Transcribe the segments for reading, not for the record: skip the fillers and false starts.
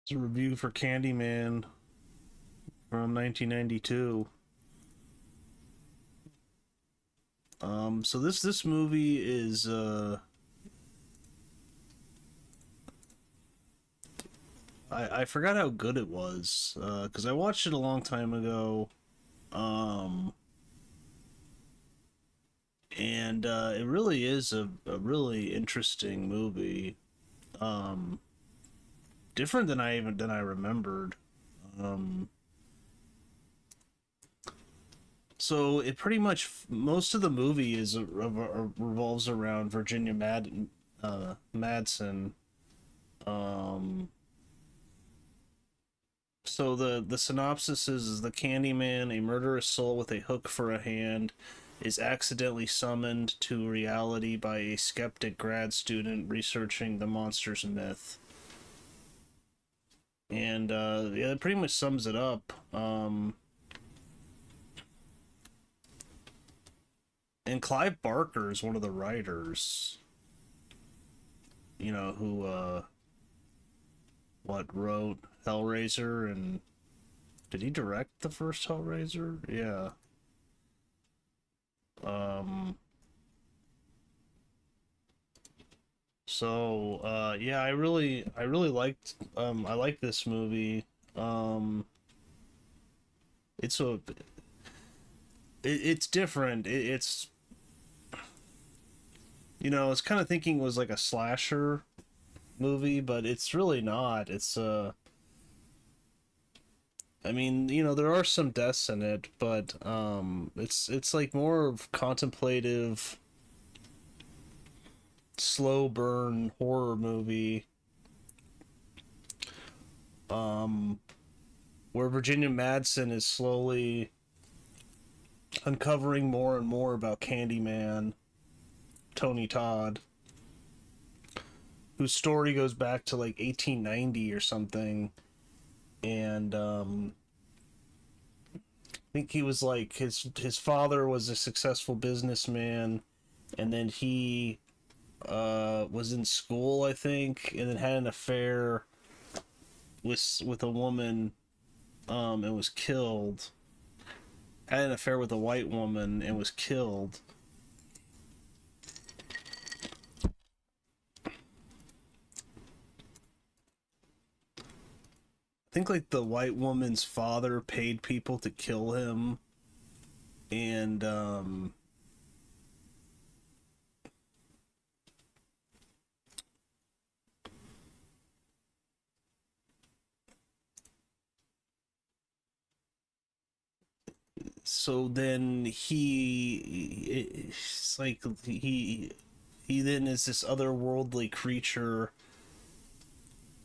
It's a review for Candyman from 1992. So this movie is I forgot how good it was because I watched it a long time ago. Um, and it really is a really interesting movie. Um, Different than I remembered. Um, so it pretty much most of the movie revolves around Madsen. Um, so the synopsis is the Candyman, a murderous soul with a hook for a hand, is accidentally summoned to reality by a skeptic grad student researching the monster's myth. And yeah, that pretty much sums it up. And Clive Barker is one of the writers. Who wrote Hellraiser, and did he direct the first Hellraiser? Yeah. Um. So yeah, I really liked I like this movie. Um, it's it's different. It's it's kind of thinking it was like a slasher movie, but it's really not. It's I mean, there are some deaths in it, but it's like more of contemplative, slow burn horror movie. Um, where Virginia Madsen is slowly uncovering more and more about Candyman, Tony Todd, whose story goes back to like 1890 or something, and I think he was like his father was a successful businessman, and then he was in school, I think, and then had an affair with a woman, and was killed. Had an affair with a white woman and was killed. I think like the white woman's father paid people to kill him, and so then it's like he then is this otherworldly creature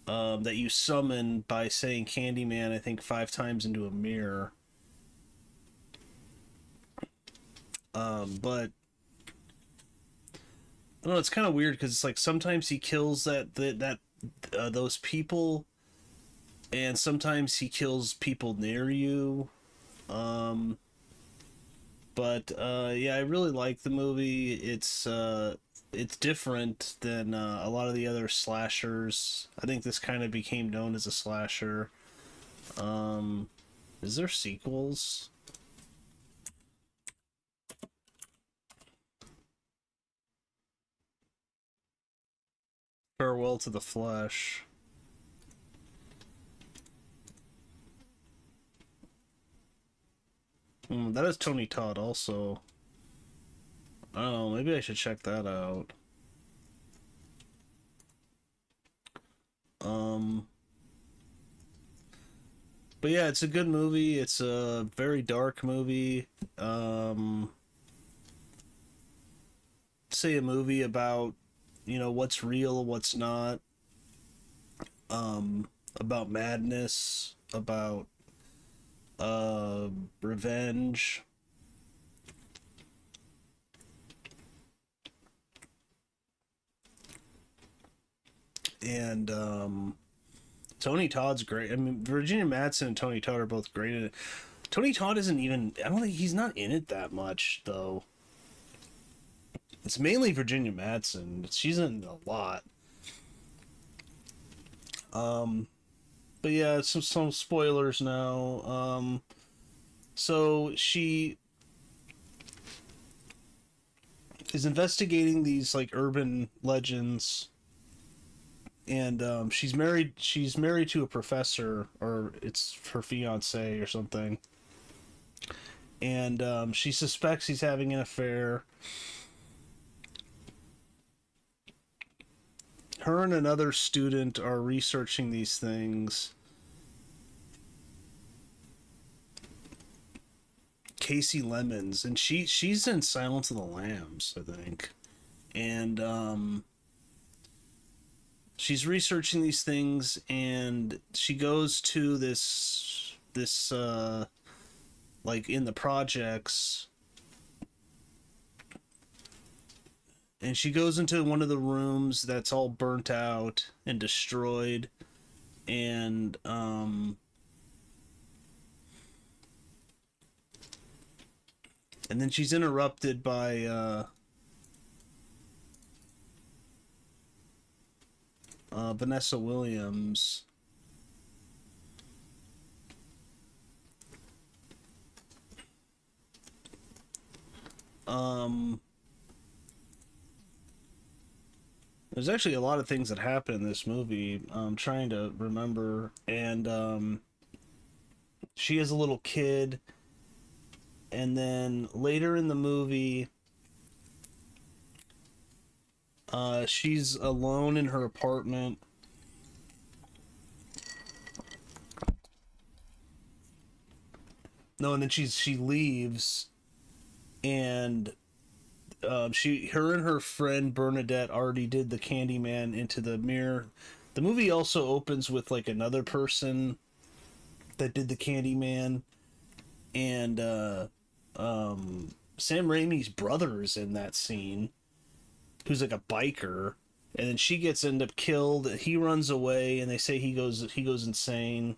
that you summon by saying Candyman, I think, 5 times into a mirror. But I don't know, it's kind of weird because it's like sometimes he kills those people, and sometimes he kills people near you. Um, but yeah, I really like the movie. It's different than a lot of the other slashers. I think this kind of became known as a slasher. Um, is there sequels? Farewell to the Flesh. That is Tony Todd also. Oh, maybe I should check that out. Um, but yeah, it's a good movie. It's a very dark movie. Say a movie about, what's real, what's not. About madness, about uh, revenge. And Tony Todd's great. I mean, Virginia Madsen and Tony Todd are both great in it. Tony Todd isn't even. I don't think he's not in it that much though. It's mainly Virginia Madsen. She's in a lot. Um, but yeah, some spoilers now. So she is investigating these like urban legends, and she's married. She's married to a professor, or it's her fiance or something. And she suspects he's having an affair. Her and another student are researching these things. Casey Lemmons, and she's in Silence of the Lambs, I think. And she's researching these things, and she goes to this like in the projects, and she goes into one of the rooms that's all burnt out and destroyed, and then she's interrupted by Vanessa Williams. There's actually a lot of things that happen in this movie. I'm trying to remember, and she is a little kid, and then later in the movie, she's alone in her apartment. No, and then she leaves, and her and her friend Bernadette already did the Candyman into the mirror. The movie also opens with like another person that did the Candyman, and Sam Raimi's brother is in that scene, who's like a biker, and then she gets end up killed. He runs away, and they say he goes insane.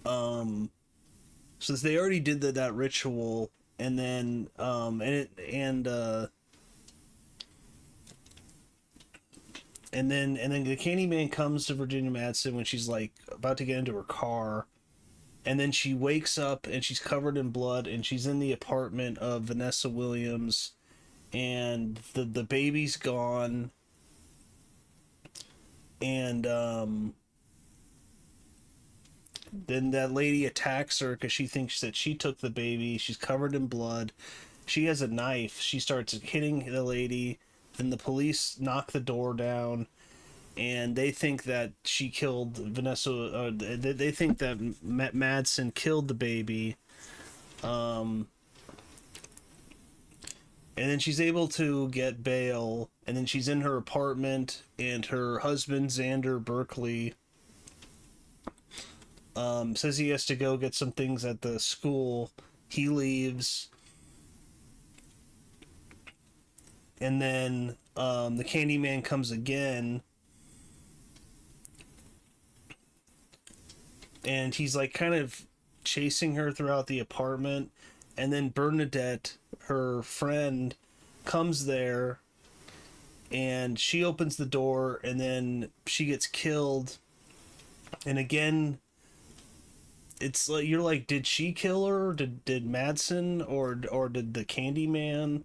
So they already did that ritual, and then and then the Candyman comes to Virginia Madsen when she's like about to get into her car, and then she wakes up and she's covered in blood, and she's in the apartment of Vanessa Williams, and the baby's gone, and then that lady attacks her because she thinks that she took the baby. She's covered in blood. She has a knife. She starts hitting the lady. Then the police knock the door down, and they think that she killed Vanessa. They think that Madsen killed the baby. And then she's able to get bail, and then she's in her apartment, and her husband, Xander Berkeley, says he has to go get some things at the school. He leaves. And then the Candyman comes again. And he's like kind of chasing her throughout the apartment. And then Bernadette, her friend, comes there. And she opens the door, and then she gets killed. And again, it's like you're like, did she kill her? Did Madsen or did the Candyman?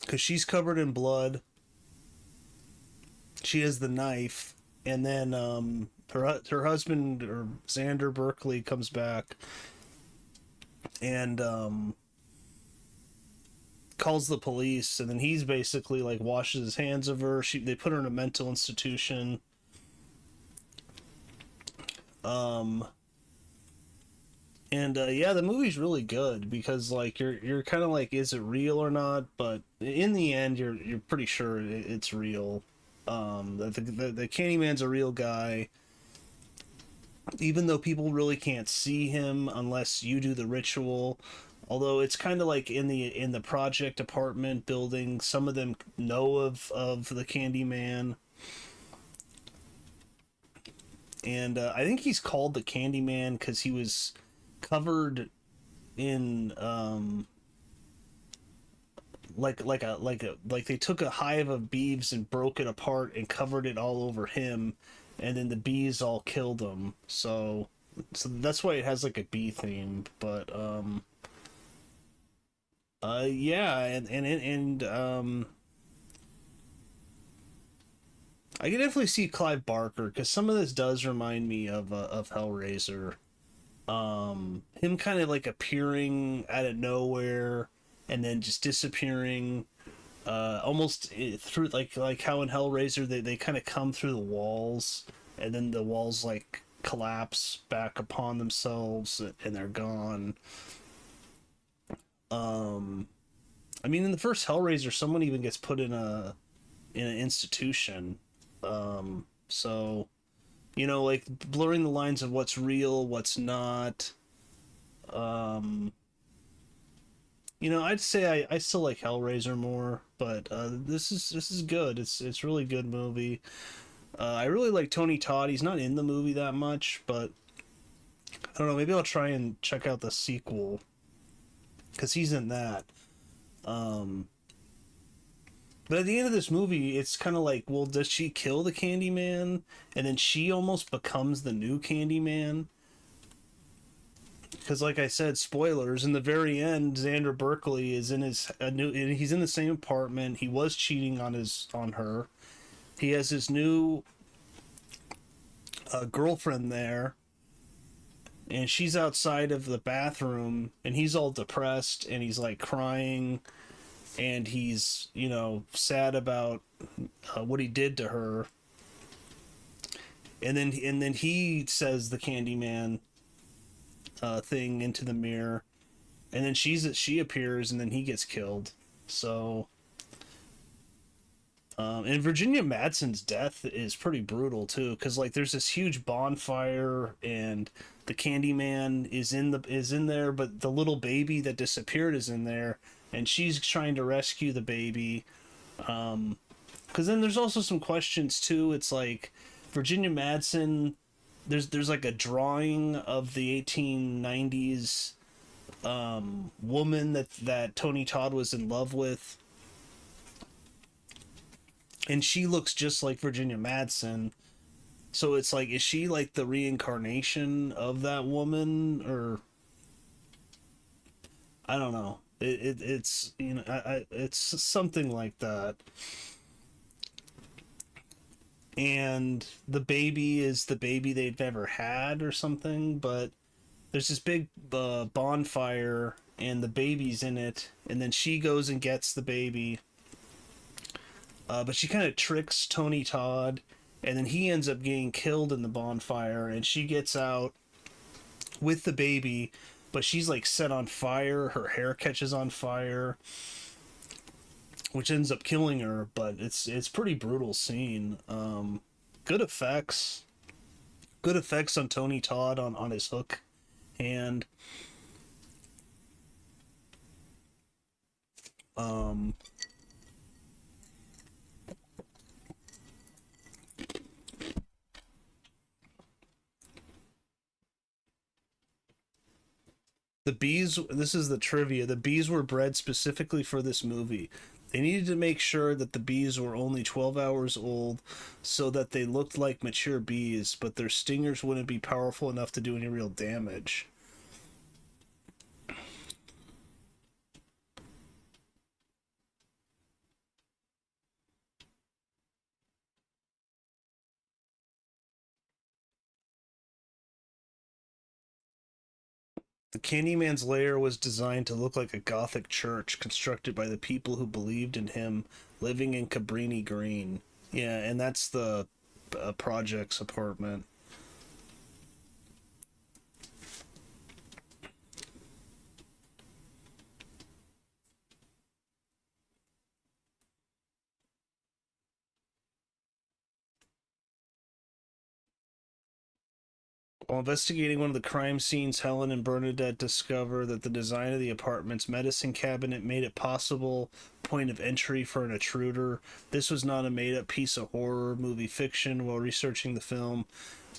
Because she's covered in blood. She has the knife, and then her husband, or Xander Berkeley, comes back and calls the police, and then he's basically like washes his hands of her. They put her in a mental institution. Yeah, the movie's really good because like you're kind of like, is it real or not? But in the end, you're pretty sure it's real. The Candyman's a real guy, even though people really can't see him unless you do the ritual. Although it's kind of like in the project apartment building, some of them know of the Candyman. And I think he's called the Candyman because he was covered in like they took a hive of bees and broke it apart and covered it all over him, and then the bees all killed him. So that's why it has like a bee theme. But yeah, and I can definitely see Clive Barker because some of this does remind me of Hellraiser. Him kind of like appearing out of nowhere and then just disappearing. Almost through like how in Hellraiser they kind of come through the walls and then the walls like collapse back upon themselves and they're gone. Um, I mean, in the first Hellraiser, someone even gets put in an institution. So like blurring the lines of what's real, what's not. Um, I'd say I still like Hellraiser more, but this is good. It's really good movie. I really like Tony Todd. He's not in the movie that much, but I don't know. Maybe I'll try and check out the sequel because he's in that. Um, but at the end of this movie, it's kind of like, well, does she kill the Candyman, and then she almost becomes the new Candyman? Because like I said, spoilers, in the very end, Xander Berkeley is in he's in the same apartment. He was cheating on her. He has his new girlfriend there, and she's outside of the bathroom, and he's all depressed and he's like crying, and he's sad about what he did to her. And then he says the Candyman thing into the mirror, and then she appears, and then he gets killed. So, and Virginia Madsen's death is pretty brutal too, because like there's this huge bonfire, and the Candyman is in there, but the little baby that disappeared is in there, and she's trying to rescue the baby. Because then there's also some questions too. It's like Virginia Madsen. There's like a drawing of the 1890s woman that Tony Todd was in love with, and she looks just like Virginia Madsen. So it's like, is she like the reincarnation of that woman, or I don't know. It's it's something like that. And the baby is the baby they've never had or something, but there's this big bonfire and the baby's in it, and then she goes and gets the baby, but she kind of tricks Tony Todd, and then he ends up getting killed in the bonfire, and she gets out with the baby, but she's like set on fire, her hair catches on fire, which ends up killing her. But it's pretty brutal scene. Good effects, good effects on Tony Todd on his hook hand. Um, the bees. This is the trivia. The bees were bred specifically for this movie. They needed to make sure that the bees were only 12 hours old so that they looked like mature bees, but their stingers wouldn't be powerful enough to do any real damage. The Candyman's lair was designed to look like a Gothic church constructed by the people who believed in him living in Cabrini-Green. Yeah, and that's the project's apartment. While investigating one of the crime scenes, Helen and Bernadette discover that the design of the apartment's medicine cabinet made it possible point of entry for an intruder. This was not a made-up piece of horror movie fiction. While researching the film,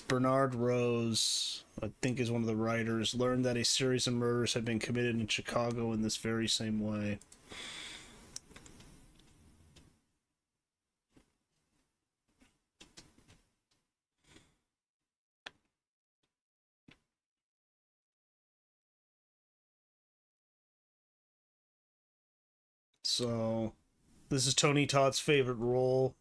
Bernard Rose, I think is one of the writers, learned that a series of murders had been committed in Chicago in this very same way. So this is Tony Todd's favorite role.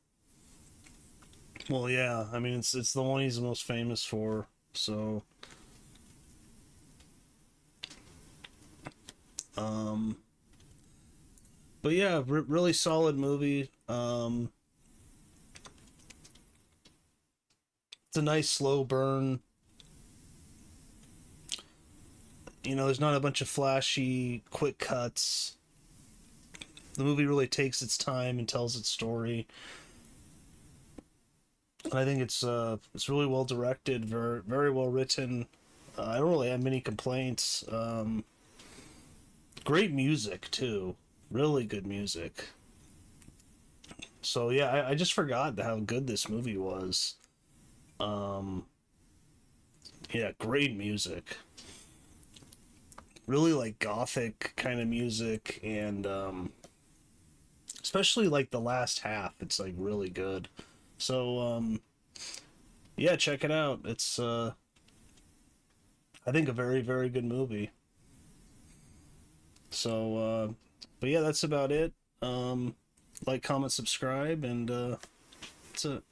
Well, yeah, I mean it's the one he's the most famous for. So, um, but yeah, really solid movie. It's a nice slow burn. You know, there's not a bunch of flashy quick cuts. The movie really takes its time and tells its story. And I think it's really well directed, very well written. I don't really have many complaints. Great music too, really good music. So yeah, I just forgot how good this movie was. Um, yeah, great music. Really like gothic kind of music, and especially like the last half, it's like really good. So yeah, check it out. It's I think a very good movie. So but yeah, that's about it. Like, comment, subscribe, and that's it.